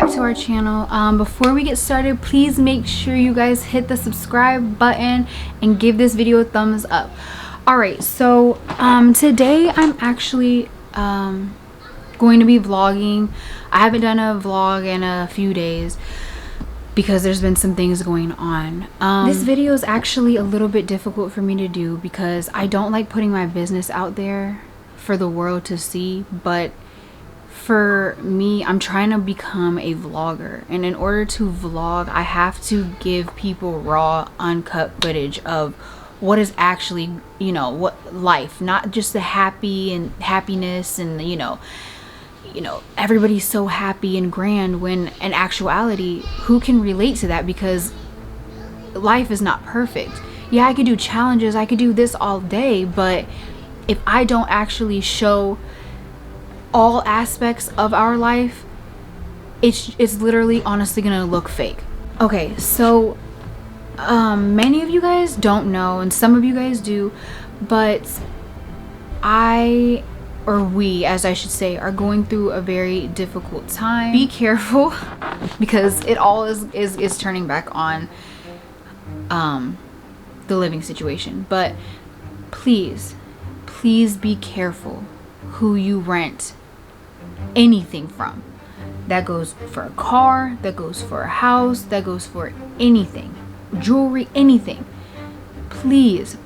back to our channel. Before we get started, please make sure you guys hit the subscribe button and give this video a thumbs up. Alright, so today I'm actually going to be vlogging. I haven't done a vlog in a few days because there's been some things going on. This video is actually a little bit difficult for me to do because I don't like putting my business out there for the world to see, but for me, I'm trying to become a vlogger, and in order to vlog, I have to give people raw, uncut footage of what is actually, you know, what life, not just the happiness and you know everybody's so happy and grand, when in actuality, who can relate to that? Because life is not perfect. Yeah, I could do challenges, I could do this all day, but if I don't actually show all aspects of our life, it's literally honestly gonna look fake. Okay, so many of you guys don't know, and some of you guys do, but we, as I should say, are going through a very difficult time. Be careful because it all is turning back on the living situation, but please be careful who you rent anything from. That goes for a car, that goes for a house, that goes for anything, jewelry, anything. Please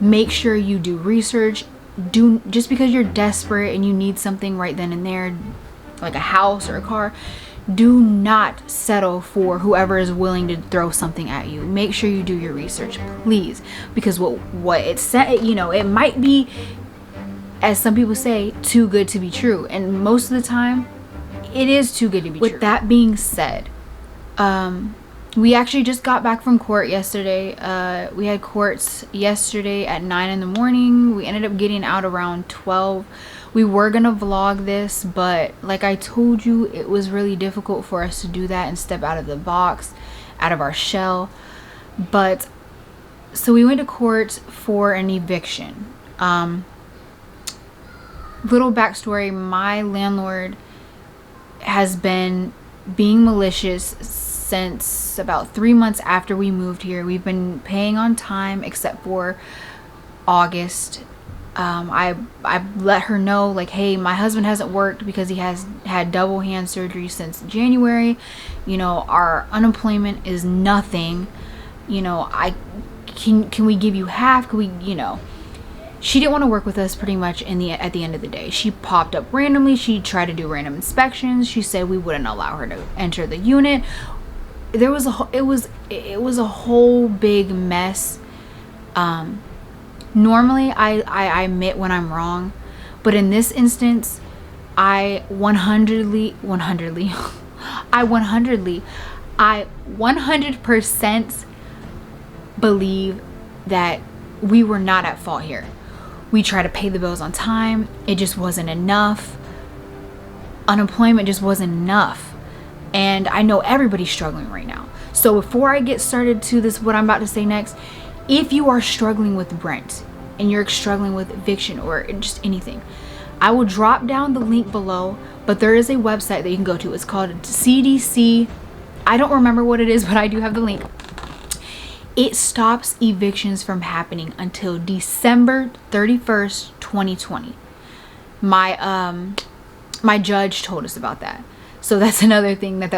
make sure you do research. Just because you're desperate and you need something right then and there, like a house or a car, do not settle for whoever is willing to throw something at you. Make sure you do your research, please, because what it said, you know, it might be, as some people say, too good to be true, and most of the time it is too good to be true. With that being said, we actually just got back from court yesterday. We had courts yesterday at 9 in the morning. We ended up getting out around 12. We were gonna vlog this, but like I told you, it was really difficult for us to do that and step out of the box, out of our shell. But so we went to court for an eviction. Little backstory: my landlord has been being malicious since about 3 months after we moved here. We've been paying on time except for August. I let her know, like, hey, my husband hasn't worked because he has had double hand surgery since January. You know, our unemployment is nothing. You know, can we give you half? Can we, you know? She didn't want to work with us pretty much at the end of the day. She popped up randomly. She tried to do random inspections. She said we wouldn't allow her to enter the unit. It was a whole big mess. Normally I admit when I'm wrong, but in this instance, I 100% believe that we were not at fault here. We tried to pay the bills on time. It just wasn't enough. Unemployment just wasn't enough. And I know everybody's struggling right now. So before I get started to this, what I'm about to say next, if you are struggling with rent and you're struggling with eviction or just anything, I will drop down the link below, but there is a website that you can go to. It's called CDC. I don't remember what it is, but I do have the link. It stops evictions from happening until December 31st, 2020. My judge told us about that. So that's another thing that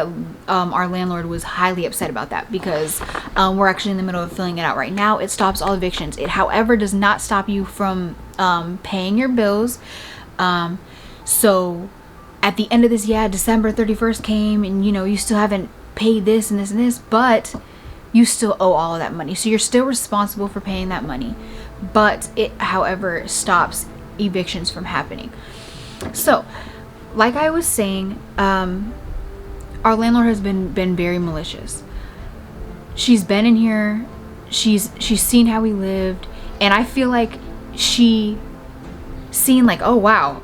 our landlord was highly upset about, that because we're actually in the middle of filling it out right now. It stops all evictions. It, however, does not stop you from paying your bills. So at the end of this, yeah, December 31st came, and you know, you still haven't paid this and this and this, but you still owe all of that money. So you're still responsible for paying that money, but it, however, stops evictions from happening. So like I was saying, our landlord has been very malicious. She's been in here, she's seen how we lived, and I feel like she seen, like, oh wow,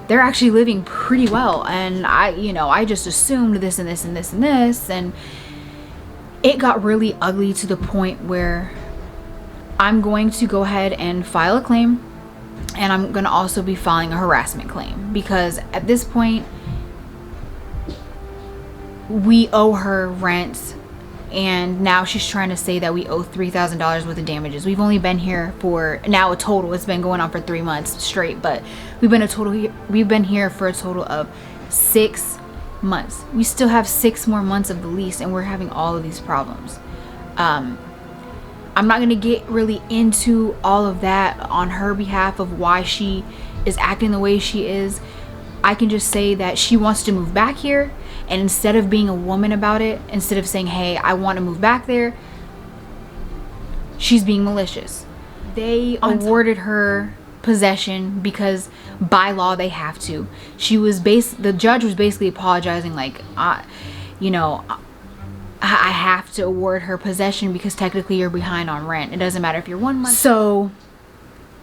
they're actually living pretty well, and I just assumed this and this and this and this, and it got really ugly to the point where I'm going to go ahead and file a claim, and I'm going to also be filing a harassment claim, because at this point we owe her rent, and now she's trying to say that we owe $3,000 worth of damages. We've only been here for now a total, it's been going on for 3 months straight, but we've been here for a total of 6 months. We still have 6 more months of the lease, and we're having all of these problems. I'm not going to get really into all of that on her behalf of why she is acting the way she is. I can just say that she wants to move back here, and instead of being a woman about it, instead of saying, hey, I want to move back there, she's being malicious. They awarded her possession because by law they have to. The judge was basically apologizing, like, you know, I have to award her possession because technically you're behind on rent. It doesn't matter if you're 1 month. So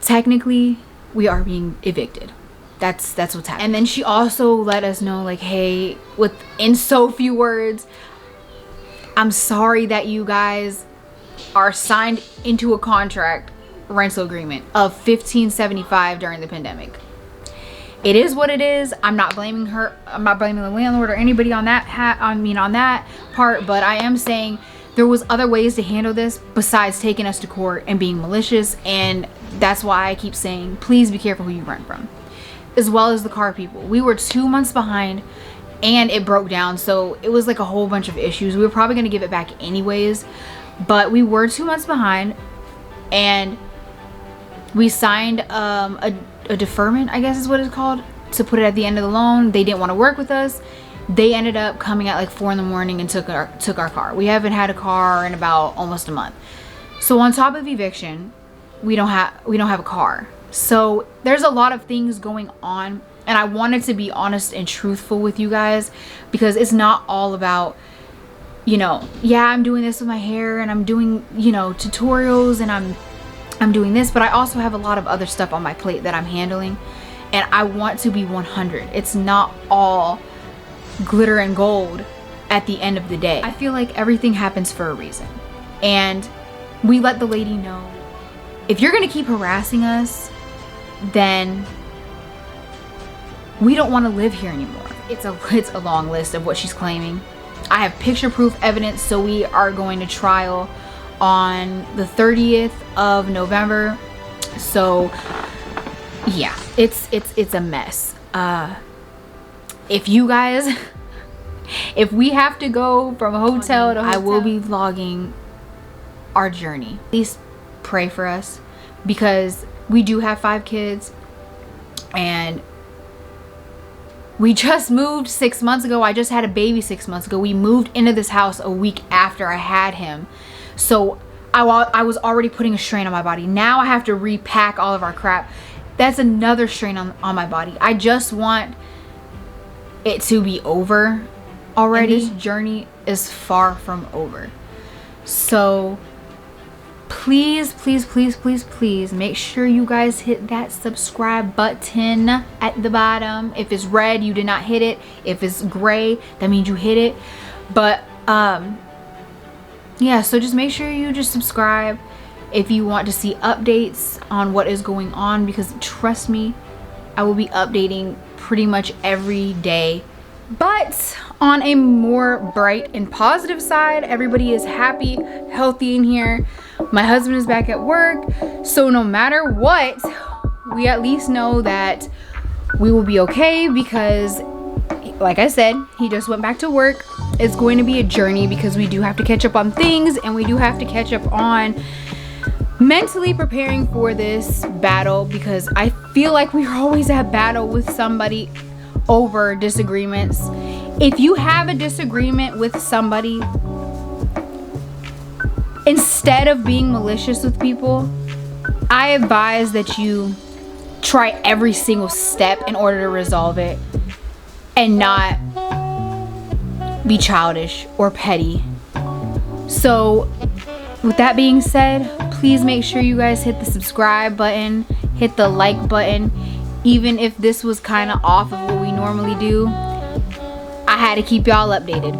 technically we are being evicted. That's what's happening. And then she also let us know, like, hey, in so few words, I'm sorry that you guys are signed into a contract rental agreement of $1,575 during the pandemic. It is what it is. I'm not blaming her. I'm not blaming the landlord or anybody on that on that part, but I am saying there was other ways to handle this besides taking us to court and being malicious. And that's why I keep saying, please be careful who you rent from, as well as the car people. We were 2 months behind and it broke down, so it was like a whole bunch of issues. We were probably going to give it back anyways, but we were 2 months behind, and we signed a deferment, I guess is what it's called, to put it at the end of the loan. They didn't want to work with us. They ended up coming at like 4 in the morning and took our car. We haven't had a car in about almost a month. So on top of eviction, we don't have a car. So there's a lot of things going on, and I wanted to be honest and truthful with you guys, because it's not all about, you know, yeah, I'm doing this with my hair and I'm doing, you know, tutorials and I'm doing this, but I also have a lot of other stuff on my plate that I'm handling, and I want to be 100. It's not all glitter and gold at the end of the day. I feel like everything happens for a reason, and we let the lady know, if you're gonna keep harassing us, then we don't want to live here anymore. It's a long list of what she's claiming. I have picture proof evidence. So we are going to trial on the 30th of November. So yeah, it's a mess. If you guys, if we have to go from a hotel to hotel, I will be vlogging our journey. Please pray for us, because we do have 5 kids, and we just moved 6 months ago. I just had a baby 6 months ago. We moved into this house a week after I had him. So I was already putting a strain on my body. Now I have to repack all of our crap. That's another strain on my body. I just want it to be over already. And this journey is far from over. So please, please, please, please, please make sure you guys hit that subscribe button at the bottom. If it's red, you did not hit it. If it's gray, that means you hit it. But yeah, so just make sure you just subscribe if you want to see updates on what is going on, because trust me, I will be updating pretty much every day. But on a more bright and positive side, everybody is happy, healthy in here. My husband is back at work, so no matter what, we at least know that we will be okay, because like I said, he just went back to work. It's going to be a journey, because we do have to catch up on things, and we do have to catch up on mentally preparing for this battle, because I feel like we're always at battle with somebody over disagreements. If you have a disagreement with somebody, instead of being malicious with people, I advise that you try every single step in order to resolve it, and not be childish or petty. So with that being said, please make sure you guys hit the subscribe button, hit the like button. Even if this was kind of off of what we normally do, I had to keep y'all updated.